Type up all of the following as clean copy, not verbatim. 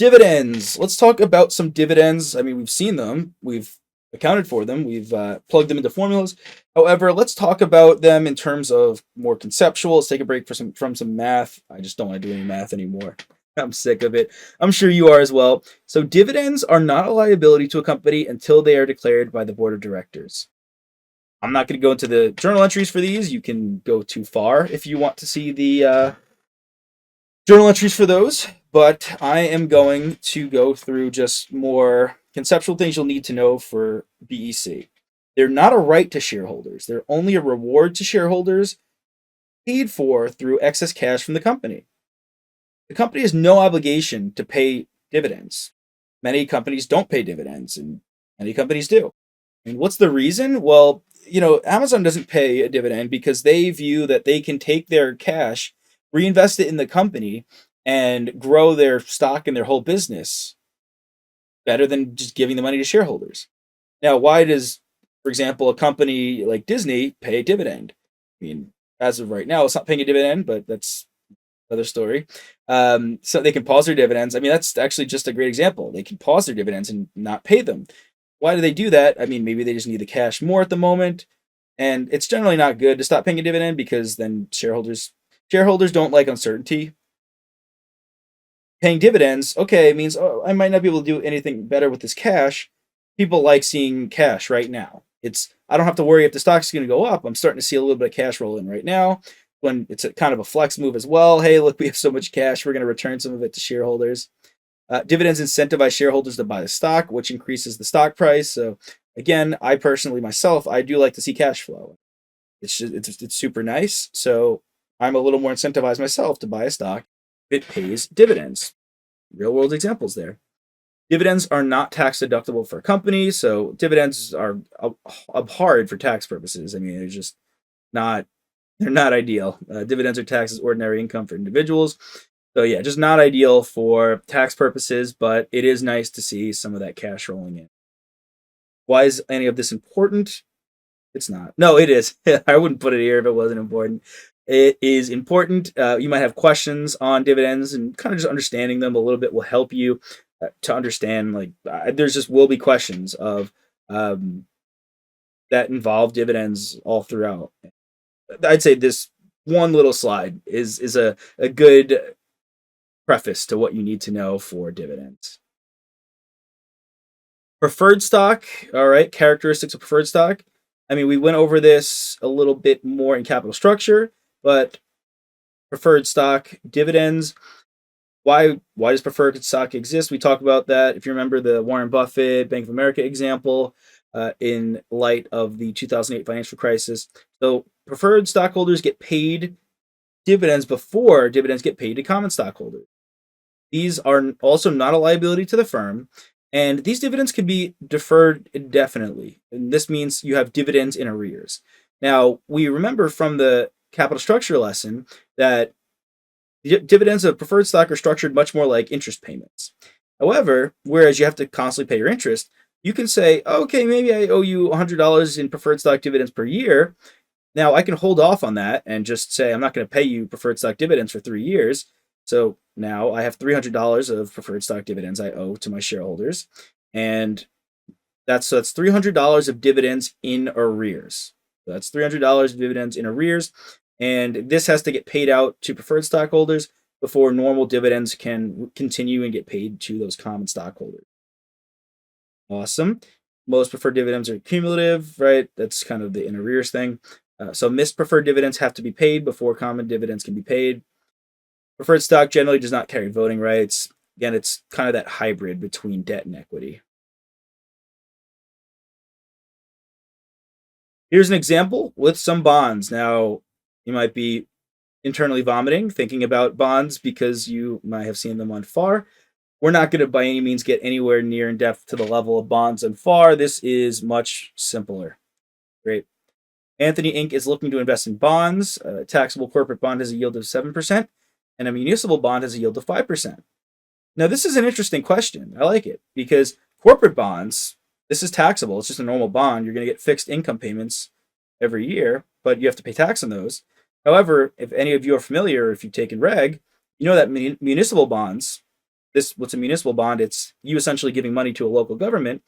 Dividends. Let's talk about some dividends. I mean, we've seen them, we've accounted for them, we've plugged them into formulas. However, let's talk about them in terms of more conceptual. Let's take a break from some math. I just don't want to do any math anymore. I'm sick of it. I'm sure you are as well. So, dividends are not a liability to a company until they are declared by the board of directors. I'm not going to go into the journal entries for these. You can go too far if you want to see the journal entries for those, but I am going to go through just more conceptual things you'll need to know for BEC. They're not a right to shareholders. They're only a reward to shareholders paid for through excess cash from the company. The company has no obligation to pay dividends. Many companies don't pay dividends, and many companies do. And what's the reason? Well, Amazon doesn't pay a dividend because they view that they can take their cash, reinvest it in the company, and grow their stock and their whole business better than just giving the money to shareholders. Now, why does, for example, a company like Disney pay a dividend? I mean, as of right now, it's not paying a dividend, but that's another story. So they can pause their dividends. I mean, that's actually just a great example. They can pause their dividends and not pay them. Why do they do that? I mean, maybe they just need the cash more at the moment, and it's generally not good to stop paying a dividend because then shareholders don't like uncertainty. Paying dividends, okay, means I might not be able to do anything better with this cash. People like seeing cash right now. I don't have to worry if the stock's going to go up. I'm starting to see a little bit of cash roll in right now. When it's a kind of a flex move as well. Hey, look, we have so much cash. We're going to return some of it to shareholders. Dividends incentivize shareholders to buy the stock, which increases the stock price. So again, I personally myself, I do like to see cash flow. It's super nice. So I'm a little more incentivized myself to buy a stock if it pays dividends. Real world examples there. Dividends are not tax deductible for companies, so dividends are abhorred for tax purposes. I mean, they're not ideal. Dividends are taxed as ordinary income for individuals. So yeah, just not ideal for tax purposes, but it is nice to see some of that cash rolling in. Why is any of this important? It's not. No, it is. I wouldn't put it here if it wasn't important. It is important. You might have questions on dividends, and kind of just understanding them a little bit will help you to understand. Like, there's just will be questions of that involve dividends all throughout. I'd say this one little slide is a good preface to what you need to know for dividends. Preferred stock, all right, characteristics of preferred stock. I mean, we went over this a little bit more in capital structure, but preferred stock, dividends. Why does preferred stock exist? We talked about that. If you remember the Warren Buffett, Bank of America example, in light of the 2008 financial crisis. So preferred stockholders get paid dividends before dividends get paid to common stockholders. These are also not a liability to the firm, and these dividends can be deferred indefinitely. And this means you have dividends in arrears. Now, we remember from the capital structure lesson that dividends of preferred stock are structured much more like interest payments. However, whereas you have to constantly pay your interest, you can say, okay, maybe I owe you $100 in preferred stock dividends per year. Now I can hold off on that and just say I'm not going to pay you preferred stock dividends for 3 years. So now I have $300 of preferred stock dividends I owe to my shareholders, and that's $300 of dividends in arrears. So that's $300 of dividends in arrears, and this has to get paid out to preferred stockholders before normal dividends can continue and get paid to those common stockholders. Awesome. Most preferred dividends are cumulative, right? That's kind of the in arrears thing. So missed preferred dividends have to be paid before common dividends can be paid. Preferred stock generally does not carry voting rights. Again, it's kind of that hybrid between debt and equity. Here's an example with some bonds. Now, you might be internally vomiting thinking about bonds because you might have seen them on FAR. We're not going to by any means get anywhere near in depth to the level of bonds on FAR. This is much simpler. Great. Anthony Inc. is looking to invest in bonds. A taxable corporate bond has a yield of 7%, and a municipal bond has a yield of 5%. Now, this is an interesting question. I like it because corporate bonds, this is taxable. It's just a normal bond. You're going to get fixed income payments every year, but you have to pay tax on those. However, if any of you are familiar, if you've taken reg, you know that municipal bonds, this what's a municipal bond, it's you essentially giving money to a local government.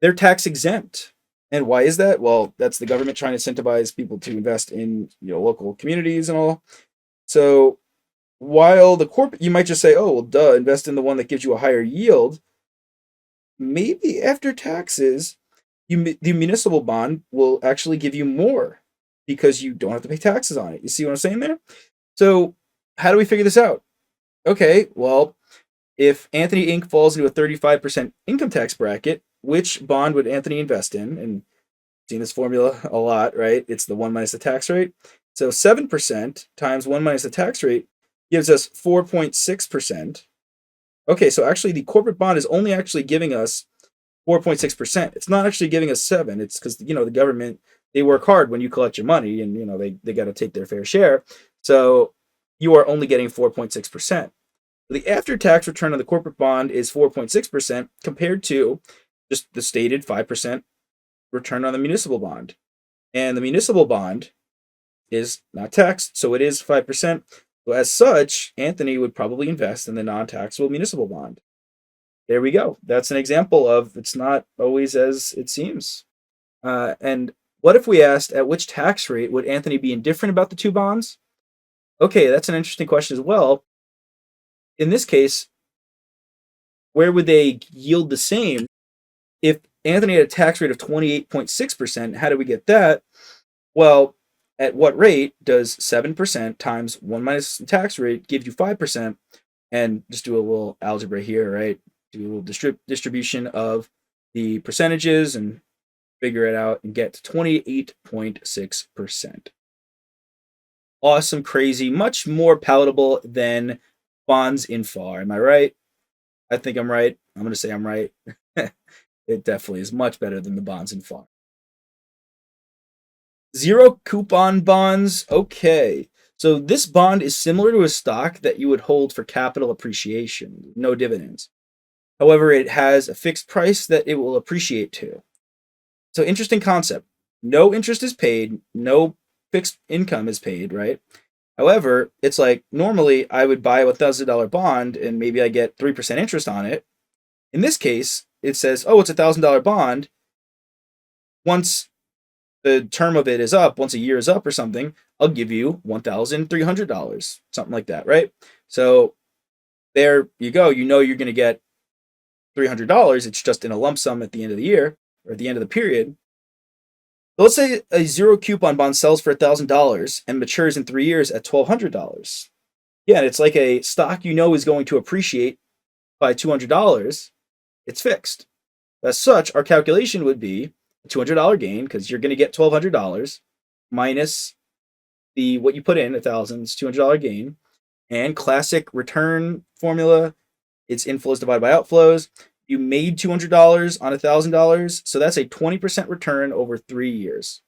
They're tax exempt. And why is that? Well, that's the government trying to incentivize people to invest in local communities and all. So while the corporate, you might just say, oh well, duh, invest in the one that gives you a higher yield. Maybe after taxes, the municipal bond will actually give you more because you don't have to pay taxes on it. You see what I'm saying there? So how do we figure this out? Okay, well, if Anthony Inc. falls into a 35% income tax bracket, which bond would Anthony invest in? And seen this formula a lot, right? It's the 1 minus the tax rate. So 7% times 1 minus the tax rate gives us 4.6%. Okay, so actually the corporate bond is only actually giving us 4.6%. It's not actually giving us 7. It's because the government, they work hard when you collect your money, and they got to take their fair share. So you are only getting 4.6%. The after-tax return on the corporate bond is 4.6% compared to just the stated 5% return on the municipal bond. And the municipal bond is not taxed, so it is 5%. So as such, Anthony would probably invest in the non-taxable municipal bond. There we go. That's an example of it's not always as it seems. And what if we asked at which tax rate would Anthony be indifferent about the two bonds? Okay, that's an interesting question as well. In this case, where would they yield the same? If Anthony had a tax rate of 28.6%, how do we get that? Well, at what rate does 7% times 1 minus the tax rate give you 5%? And just do a little algebra here, right? Do a little distribution of the percentages and figure it out and get to 28.6%. Awesome, crazy, much more palatable than bonds in FAR. Am I right? I think I'm right. I'm going to say I'm right. It definitely is much better than the bonds in FAR. Zero coupon bonds. Okay. So this bond is similar to a stock that you would hold for capital appreciation, no dividends. However, it has a fixed price that it will appreciate to. So interesting concept. No interest is paid, no fixed income is paid, right? However, it's like normally I would buy a $1,000 bond and maybe I get 3% interest on it. In this case, it says, oh, it's a $1,000 bond. Once the term of it is up, once a year is up or something, I'll give you $1,300, something like that, right? So there you go. You're going to get $300. It's just in a lump sum at the end of the year or at the end of the period. So let's say a zero coupon bond sells for $1,000 and matures in 3 years at $1,200. Yeah, it's like a stock is going to appreciate by $200. It's fixed. As such, our calculation would be a $200 gain because you're going to get $1,200 minus what you put in, $1,000's $200 gain, and classic return formula. It's inflows divided by outflows. You made $200 on $1,000, so that's a 20% return over 3 years.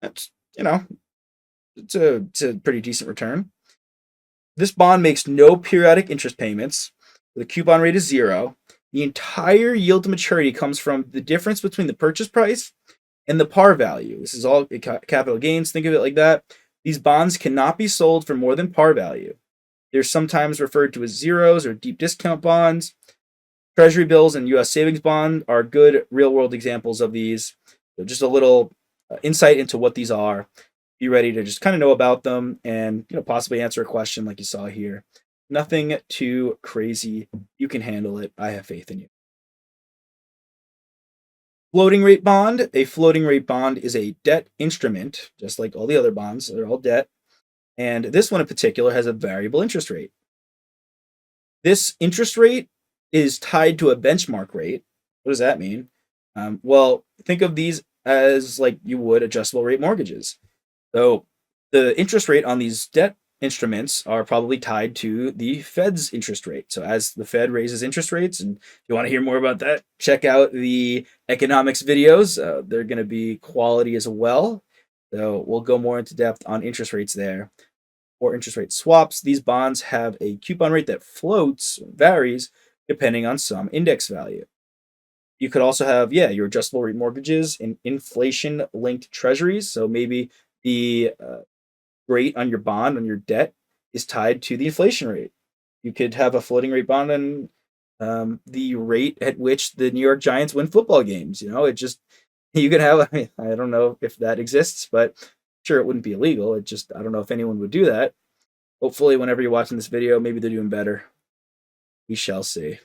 That's it's a pretty decent return. This bond makes no periodic interest payments. The coupon rate is 0. The entire yield to maturity comes from the difference between the purchase price and the par value. This is all capital gains. Think of it like that. These bonds cannot be sold for more than par value. They're sometimes referred to as zeros or deep discount bonds. Treasury bills and U.S. savings bond are good real-world examples of these. So just a little insight into what these are. Be ready to just kind of know about them and possibly answer a question like you saw here. Nothing too crazy. You can handle it. I have faith in you. Floating rate bond. A floating rate bond is a debt instrument, just like all the other bonds. They're all debt. And this one in particular has a variable interest rate. This interest rate is tied to a benchmark rate. What does that mean? Well, think of these as like you would adjustable rate mortgages. So the interest rate on these debt instruments are probably tied to the Fed's interest rate. So as the Fed raises interest rates, and if you want to hear more about that, check out the economics videos. They're going to be quality as well. So we'll go more into depth on interest rates there. Or interest rate swaps, these bonds have a coupon rate that floats, varies, depending on some index value. You could also have, your adjustable rate mortgages and inflation-linked treasuries. So maybe the rate on your bond, on your debt, is tied to the inflation rate. You could have a floating rate bond on the rate at which the New York Giants win football games. It just you could have. I don't know if that exists, but sure, it wouldn't be illegal. It just I don't know if anyone would do that. Hopefully, whenever you're watching this video, maybe they're doing better. We shall see.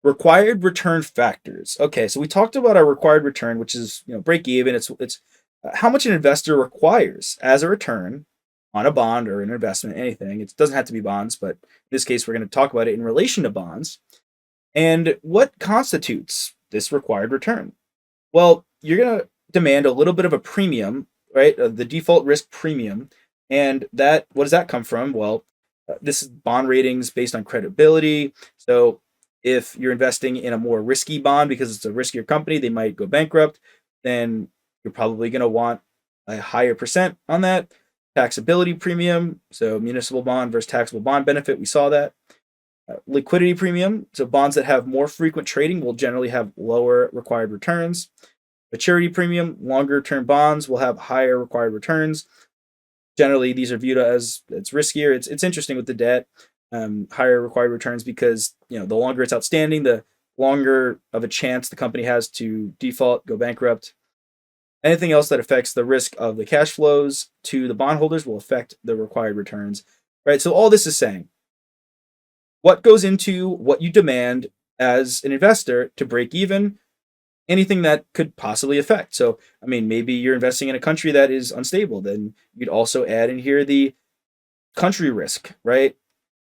Required return factors. Okay, so we talked about our required return, which is break even. It's how much an investor requires as a return on a bond or an investment, anything. It doesn't have to be bonds, but in this case, we're going to talk about it in relation to bonds. And what constitutes this required return? Well, you're going to demand a little bit of a premium, right? The default risk premium. And what does that come from? Well, this is bond ratings based on credibility. So if you're investing in a more risky bond because it's a riskier company, they might go bankrupt, then you're probably going to want a higher percent on that. Taxability premium, so municipal bond versus taxable bond benefit, we saw that. Liquidity premium, so bonds that have more frequent trading will generally have lower required returns. Maturity premium, longer term bonds will have higher required returns. Generally, these are viewed as it's riskier. It's interesting with the debt, higher required returns because the longer it's outstanding, the longer of a chance the company has to default, go bankrupt. Anything else that affects the risk of the cash flows to the bondholders will affect the required returns, right? So all this is saying, what goes into what you demand as an investor to break even? Anything that could possibly affect. So, I mean, maybe you're investing in a country that is unstable. Then you'd also add in here the country risk, right?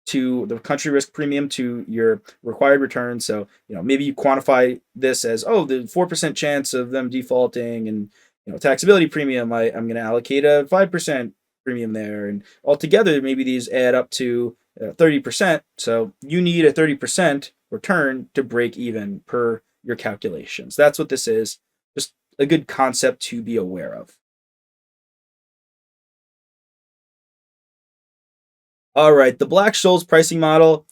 To the country risk premium to your required return. So, maybe you quantify this as, the 4% chance of them defaulting and, taxability premium, I'm going to allocate a 5% premium there. And altogether, maybe these add up to 30%. So you need a 30% return to break even per your calculations. That's what this is. Just a good concept to be aware of. All right, the Black-Scholes pricing model,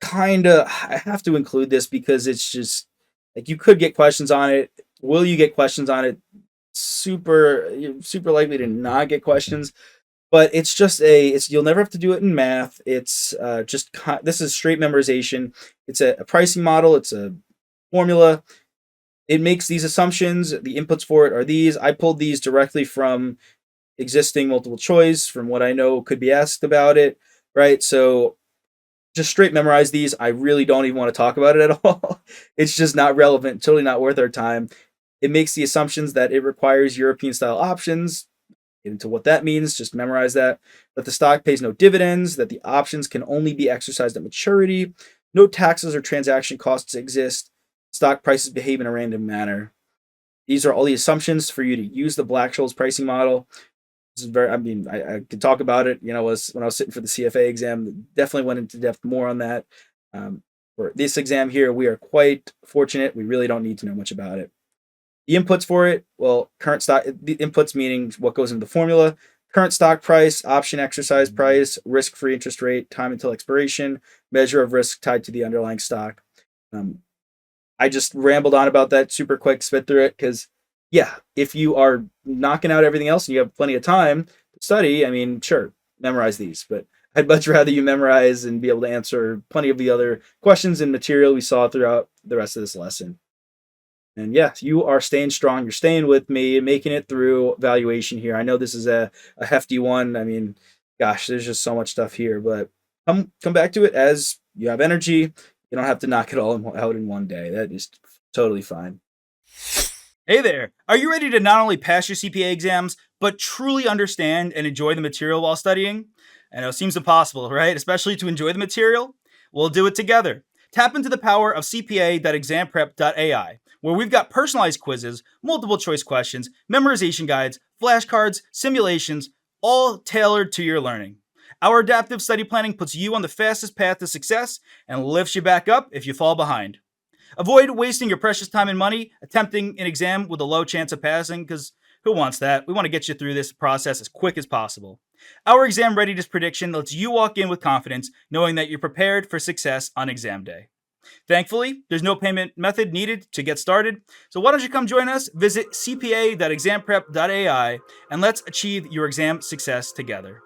I have to include this because it's just like you could get questions on it. Will you get questions on it? You're super likely to not get questions, but it's just you'll never have to do it in math. It's this is straight memorization. It's a pricing model. It's a formula. It makes these assumptions. The inputs for it are these. I pulled these directly from existing multiple choice, from what I know could be asked about it, right? So just straight memorize these. I really don't even want to talk about it at all. It's just not relevant, totally not worth our time. It makes the assumptions that it requires European style options. Get into what that means, just memorize that. That the stock pays no dividends, that the options can only be exercised at maturity, no taxes or transaction costs exist, stock prices behave in a random manner. These are all the assumptions for you to use the Black-Scholes pricing model. This is I could talk about it, when I was sitting for the CFA exam, definitely went into depth more on that. For this exam here, we are quite fortunate. We really don't need to know much about it. The inputs for it, well, current stock, the inputs meaning what goes into the formula, current stock price, option exercise price, risk-free interest rate, time until expiration, measure of risk tied to the underlying stock. I just rambled on about that super quick, spit through it because, yeah, if you are knocking out everything else and you have plenty of time to study, I mean, sure, memorize these, but I'd much rather you memorize and be able to answer plenty of the other questions and material we saw throughout the rest of this lesson. And yeah, you are staying strong. You're staying with me, making it through valuation here. I know this is a hefty one. I mean, gosh, there's just so much stuff here, but come back to it as you have energy. You don't have to knock it all out in one day. That is totally fine. Hey there! Are you ready to not only pass your CPA exams, but truly understand and enjoy the material while studying? I know it seems impossible, right? Especially to enjoy the material? We'll do it together. Tap into the power of CPA.Examprep.ai, where we've got personalized quizzes, multiple choice questions, memorization guides, flashcards, simulations, all tailored to your learning. Our adaptive study planning puts you on the fastest path to success and lifts you back up if you fall behind. Avoid wasting your precious time and money attempting an exam with a low chance of passing, because who wants that? We want to get you through this process as quick as possible. Our exam readiness prediction lets you walk in with confidence, knowing that you're prepared for success on exam day. Thankfully, there's no payment method needed to get started, so why don't you come join us? Visit cpa.examprep.ai and let's achieve your exam success together.